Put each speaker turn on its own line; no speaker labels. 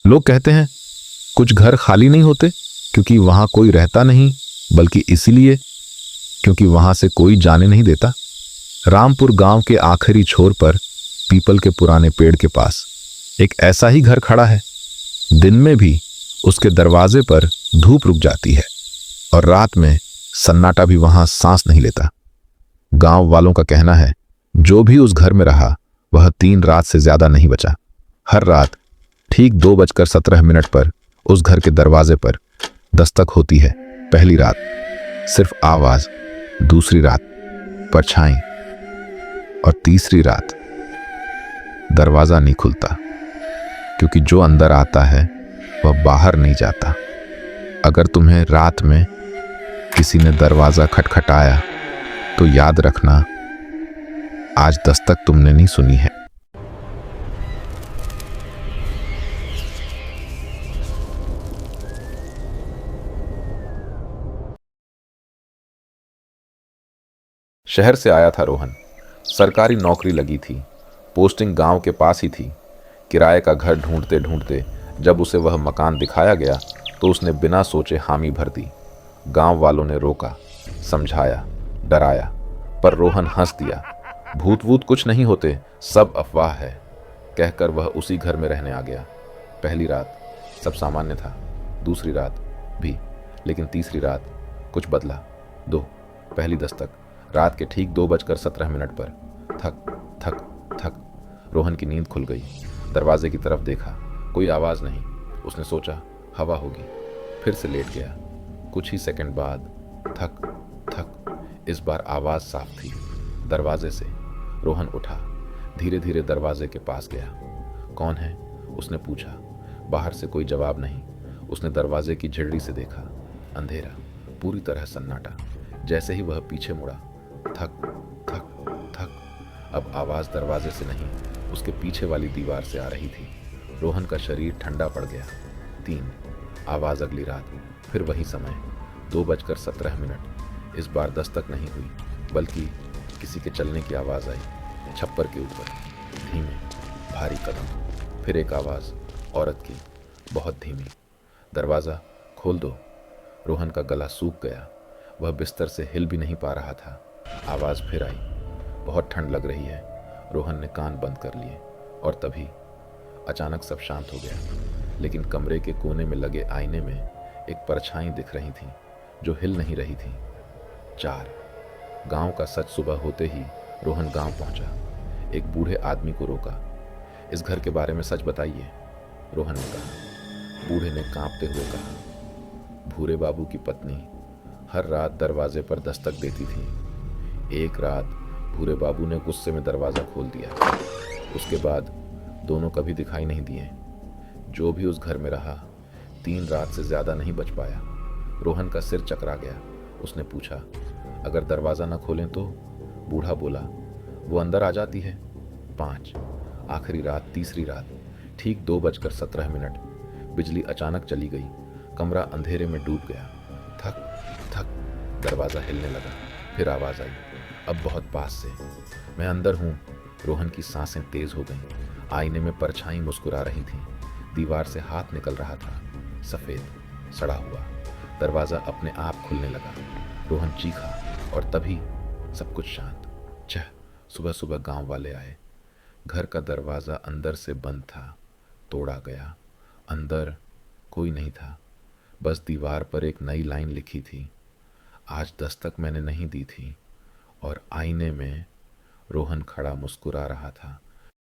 लोग कहते हैं कुछ घर खाली नहीं होते क्योंकि वहां कोई रहता नहीं, बल्कि इसीलिए क्योंकि वहां से कोई जाने नहीं देता। रामपुर गांव के आखिरी छोर पर पीपल के पुराने पेड़ के पास एक ऐसा ही घर खड़ा है। दिन में भी उसके दरवाजे पर धूप रुक जाती है और रात में सन्नाटा भी वहां सांस नहीं लेता। गांव वालों का कहना है जो भी उस घर में रहा वह 3 रात से ज्यादा नहीं बचा। हर रात ठीक 2:17 पर उस घर के दरवाजे पर दस्तक होती है। पहली रात सिर्फ आवाज, दूसरी रात परछाई और तीसरी रात दरवाजा नहीं खुलता, क्योंकि जो अंदर आता है वह बाहर नहीं जाता। अगर तुम्हें रात में किसी ने दरवाजा खटखटाया तो याद रखना, आज दस्तक तुमने नहीं सुनी है। शहर से आया था रोहन। सरकारी नौकरी लगी थी, पोस्टिंग गांव के पास ही थी। किराए का घर ढूंढते ढूंढते जब उसे वह मकान दिखाया गया तो उसने बिना सोचे हामी भर दी। गांव वालों ने रोका, समझाया, डराया, पर रोहन हंस दिया। भूत वूत कुछ नहीं होते, सब अफवाह है, कहकर वह उसी घर में रहने आ गया। पहली रात सब सामान्य था, दूसरी रात भी, लेकिन तीसरी रात कुछ बदला। पहली दस्तक रात के ठीक 2:17 पर। थक थक थक रोहन की नींद खुल गई। दरवाजे की तरफ देखा, कोई आवाज नहीं। उसने सोचा हवा होगी, फिर से लेट गया। कुछ ही सेकंड बाद थक थक, इस बार आवाज साफ थी, दरवाजे से। रोहन उठा, धीरे धीरे दरवाजे के पास गया। कौन है? उसने पूछा। बाहर से कोई जवाब नहीं। उसने दरवाजे की झिल्ली से देखा, अंधेरा, पूरी तरह सन्नाटा। जैसे ही वह पीछे मुड़ा, थक थक थक। अब आवाज दरवाजे से नहीं, उसके पीछे वाली दीवार से आ रही थी। रोहन का शरीर ठंडा पड़ गया। 3 आवाज अगली रात, फिर वही समय, 2:17। इस बार दस्तक नहीं हुई, बल्कि किसी के चलने की आवाज आई। छप्पर के ऊपर धीमे भारी कदम। फिर एक आवाज, औरत की, बहुत धीमी, दरवाजा खोल दो। रोहन का गला सूख गया, वह बिस्तर से हिल भी नहीं पा रहा था। आवाज फिर आई, बहुत ठंड लग रही है। रोहन ने कान बंद कर लिए और तभी अचानक सब शांत हो गया। लेकिन कमरे के कोने में लगे आईने में एक परछाई दिख रही थी जो हिल नहीं रही थी। 4 गांव का सच सुबह होते ही रोहन गांव पहुंचा। एक बूढ़े आदमी को रोका। इस घर के बारे में सच बताइए, रोहन ने कहा। बूढ़े ने कांपते हुए कहा, भूरे बाबू की पत्नी हर रात दरवाजे पर दस्तक देती थी। एक रात भूरे बाबू ने गुस्से में दरवाजा खोल दिया। उसके बाद दोनों कभी दिखाई नहीं दिए। जो भी उस घर में रहा 3 रात से ज्यादा नहीं बच पाया। रोहन का सिर चकरा गया। उसने पूछा, अगर दरवाजा न खोलें तो? बूढ़ा बोला, वो अंदर आ जाती है। 5 आखिरी रात, तीसरी रात, ठीक 2:17। बिजली अचानक चली गई। कमरा अंधेरे में डूब गया। थक थक, दरवाजा हिलने लगा। फिर आवाज आई, अब बहुत पास से। मैं अंदर हूं। रोहन की सांसें तेज हो गईं। आईने में परछाई मुस्कुरा रही थी। दीवार से हाथ निकल रहा था, सफेद, सड़ा हुआ। दरवाजा अपने आप खुलने लगा। रोहन चीखा और तभी सब कुछ शांत। सुबह सुबह गांव वाले आए। घर का दरवाजा अंदर से बंद था, तोड़ा गया। अंदर कोई नहीं था, बस दीवार पर एक नई लाइन लिखी थी, आज दस्तक मैंने नहीं दी थी। और आईने में रोहन खड़ा मुस्कुरा रहा था।